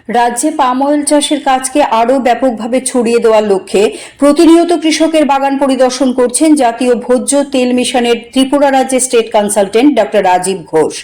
রাজ্যে palm oil চাষের কাজকে আরও ব্যাপকভাবে ছড়িয়ে দেওয়ার লক্ষ্যে প্রতিনিয়ত কৃষকের বাগান পরিদর্শন করছেন জাতীয় ভোজ্য তেল মিশনের ত্রিপুরা রাজ্যের state consultant doctor Rajib Ghosh.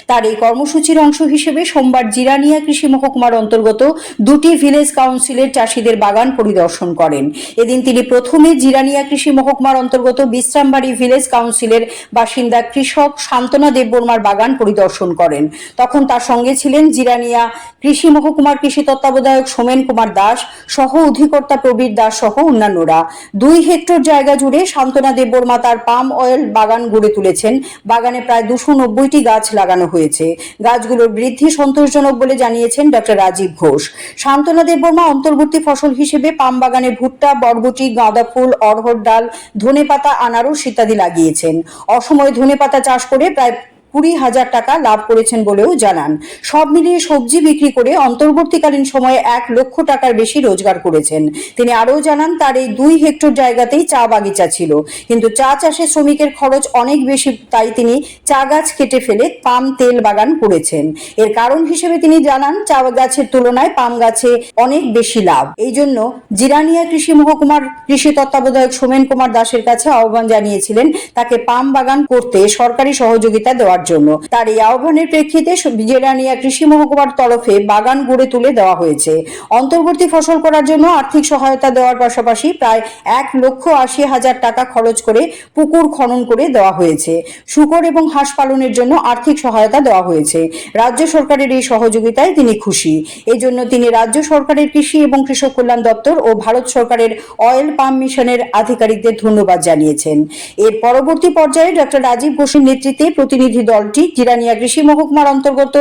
তার এই কর্মসূচির অংশ হিসেবে সোমবার জিরানিয়া কৃষি মহকুমার অন্তর্গত দুটি ভিলেজ কাউন্সিলের চাষিদের বাগান পরিদর্শন করেন। এদিন তিনি প্রথমে জিরানিয়া কৃষি মহকুমার অন্তর্গত বিশ্রামবাড়ি ভিলেজ কাউন্সিলের বাসিন্দা কৃষক শান্তনা দেববর্মার বাগান পরিদর্শন করেন। তখন তার সঙ্গে ছিলেন জিরানিয়া কৃষি মহকুমার কৃষি তত্ত্বাবধায়ক সোমেন কুমার দাস সহ অধিকর্তা প্রবীর দাস সহ অন্যান্যরা। 2 হেক্টর জায়গা জুড়ে শান্তনা দেববর্মা তার পাম অয়েল বাগান গড়ে তুলেছেন। বাগানে প্রায় 290টি গাছ লাগানো হয়েছে। গাছগুলোর বৃদ্ধি সন্তোষজনক বলে জানিয়েছেন ডক্টর রাজীব ঘোষ। শান্তনা দেববর্মা অন্তর্বর্তী ফসল হিসেবে পাম বাগানে ভুট্টা, বরবটি, গাঁদা ফুল, অড়হর ডাল, ধনেপাতা, আনারস ইত্যাদি লাগিয়েছেন। অসময়ে ধনেপাতা চাষ করে প্রায় 20,000 টাকা লাভ করেছেন বলেও জানান। সব মিলিয়ে সবজি বিক্রি করে অন্তর্বর্তীকালীন সময়ে 1 লক্ষ টাকার বেশি রোজগার করেছেন। তিনি আরও জানান, তার এই 2 হেক্টর জায়গাতেই চা বাগিচা ছিল, কিন্তু চা চাষে শ্রমিকের খরচ অনেক বেশি, তাই তিনি চা গাছ কেটে ফেলে পাম তেল বাগান করেছেন। এর কারণ হিসেবে তিনি জানান, চা গাছের তুলনায় পাম গাছে অনেক বেশি লাভ। এই জন্য জিরানিয়া কৃষি মহকুমার কৃষি তত্ত্বাবধায়ক সোমেন কুমার দাসের কাছে আহ্বান জানিয়েছিলেন তাকে পাম বাগান করতে সরকারি সহযোগিতা দেওয়ার জন্য। তার এই আহ্বানের প্রেক্ষিতে জিরানিয়া কৃষি মহকুমার তরফে বাগান গড়ে তুলে দেওয়া হয়েছে। অন্তর্বর্তী ফসল করার জন্য আর্থিক সহায়তা দেওয়ার পাশাপাশি প্রায় 1,80,000 টাকা খরচ করে পুকুর খনন করে দেওয়া হয়েছে। শূকর এবং হাঁস পালনের জন্য আর্থিক সহায়তা দেওয়া হয়েছে। রাজ্য সরকারের এই সহযোগিতায় তিনি খুশি। এই জন্য তিনি রাজ্য সরকারের কৃষি এবং কৃষক কল্যাণ দপ্তর ও ভারত সরকারের অয়েল পাম মিশনের আধিকারিকদের ধন্যবাদ জানিয়েছেন। এর পরবর্তী পর্যায়ে ডক্টর রাজীব ঘোষের নেতৃত্বে প্রতিনিধি দলটি জিরানিয়া কৃষি মহকুমার অন্তর্গত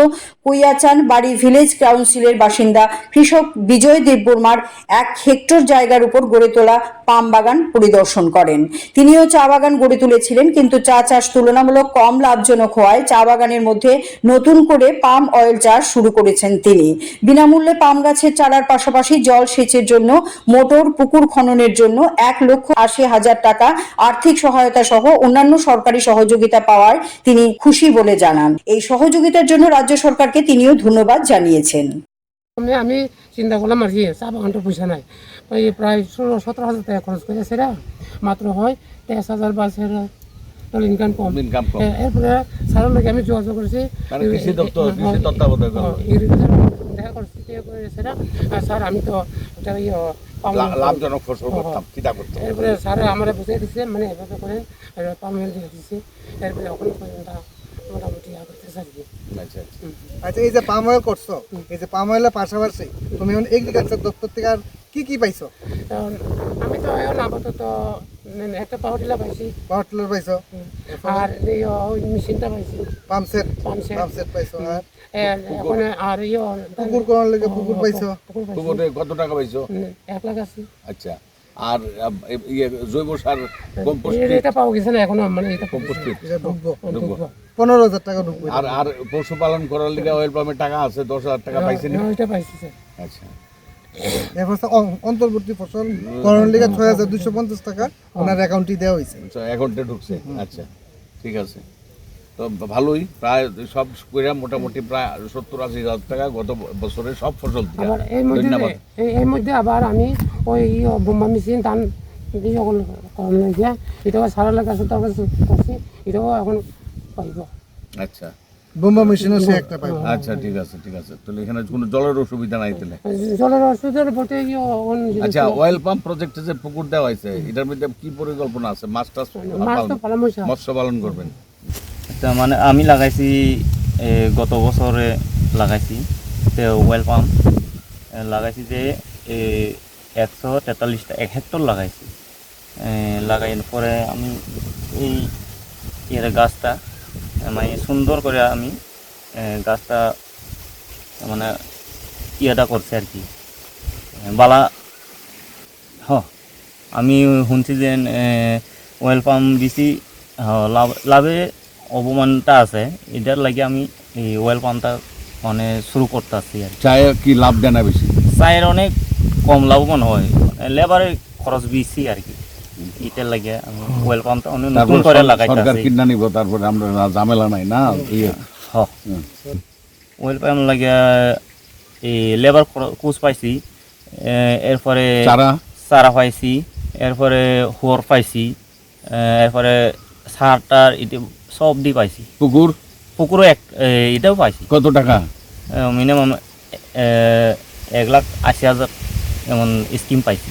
কুইয়াচান বাড়ি ভিলেজ কাউন্সিলের বাসিন্দা কৃষক বিজয় দেববর্মার 1 হেক্টর জায়গার উপর গড়ে তোলা পাম বাগান পরিদর্শন করেন। তিনিও চা বাগান গড়ে তুলেছিলেন, কিন্তু চা চাষ তুলনামূলক কম লাভজনক হওয়ায় চা বাগানের মধ্যে নতুন করে পাম অয়েল চাষ শুরু করেছেন তিনি। বিনামূল্যে পাম গাছের চারার পাশাপাশি জল সেচের জন্য মোটর, পুকুর খননের জন্য 1,80,000 টাকা আর্থিক সহায়তা সহ অন্যান্য সরকারি সহযোগিতা পাওয়ায় তিনি খুশি বলে জানান। এই সহযোগিতার জন্য রাজ্য সরকারকে তিনিও ধন্যবাদ জানিয়েছেন। আমি চিন্তা করলাম আর কি, চা বাগানটা পয়সা নাই, ওই প্রায় 16-17,000 টাকা খরচ করেছে, মাত্র হয় 23,000 ইনকাম কম। এরপরে স্যারের লোক আমি যোগাযোগ করেছি, দেখা করছি স্যার, আমি তো লাভজনক ফসল করতাম, কিটা করতাম। এরপরে স্যার আমরা বুঝিয়ে দিচ্ছে, মানে এভাবে করেন, পাম অয়েল দিয়ে দিচ্ছে। এরপরে ওখানে পর্যন্ত মোটামুটি করতেছে আর কি। আচ্ছা, এই যে পাম অয়েল করছো, এই যে পাম অয়েলের পাশাপাশি তুমি এগ্রিকালচার দপ্তর থেকে আর কি কি পাইছো? আমি তো এখন আপাতত একটা পাওয়ার টিলার পাইছি। পাওয়ার টিলার পাইছো, আর ওই মেশিনটা পাইছি, পাম্পসেট পাইছো। এখন আর পুকুর কোন লাগে পুকুর পাইছো? পুকুরে কত টাকা পাইছো? 1 লাখ আছে। আচ্ছা, আর জৈব সার কম্পোস্ট এটা পাওয়া গেছে না এখনো, মানে এটা কম্পোস্ট এটা ঢুকবো 15,000 টাকা ঢুকবে। আর পশুপালন করার লিগে অয়েল পাম্পে টাকা আছে, 10,000 টাকা পাইছেন? ওইটা পাইছি স্যার। আচ্ছা, এরপর অন্তর্বর্তী ফসল করার লিগে 6,250 টাকা ওনার অ্যাকাউন্টে দেওয়া হয়েছে, অ্যাকাউন্টে ঢুকছে। আচ্ছা, ঠিক আছে, তো ভালোই, প্রায় সব করে মোটামুটি প্রায় 70-80,000 টাকা গত বছরে সব ফসল। ধন্যবাদ। এর মধ্যে আবার আমি ওই বোম্বা মেশিন ধান গিয়ে এটাও সারা লাখ আছে, তার কাছে করছি, এটাও এখন পাইব। আচ্ছা, বোম্বা মেশিনও সে একটা পাইব। আচ্ছা, ঠিক আছে, ঠিক আছে, তাহলে এখানে কোনো জলের অসুবিধা নাই তাহলে? জলের অসুবিধার বলতে আচ্ছা, অয়েল পাম্প প্রজেক্টে যে পুকুর দেওয়া হয়েছে, এটার মধ্যে কি পরিকল্পনা আছে? মাছ মৎস্য পালন করবেন? আচ্ছা, মানে আমি লাগাইছি গত বছরে লাগাইছি ওয়েল পাম্প লাগাইছি যে 143টা 1 হেক্টর লাগাইছি। লাগাই পরে আমি এই গাছটা মানে সুন্দর করে আমি গাছটা মানে করছি আর কি বালা। আমি শুনছি যে ওয়েল পাম্প দিছি, লাভে অবমানটা আছে, এটার লাগে আমি এই ওয়েল পাম্পটা মানে শুরু করতে আসছি আর কি। চায়ের কি লাভ দেয় না বেশি? চায়ের অনেক কম লাভবান হয়, লেবারের খরচ বেশি আর কি, এটার লাগে আমি ওয়েল পাম্পটা অনেক নতুন করে লাগাইতে সরকার কিনা নিব, তারপরে আমরা ঝামেলা নাই না। ওয়েল পাম্প লাগে লেবার কোচ পাইছি, এরপরে চারা পাইছি, এরপরে হোর পাইছি, এরপরে সারটার এটা সব দিয়ে পাইছি। পুকুরও এটাও পাইছি। কত টাকা? মিনিমাম 1,80,000 এমন স্কিম পাইছি।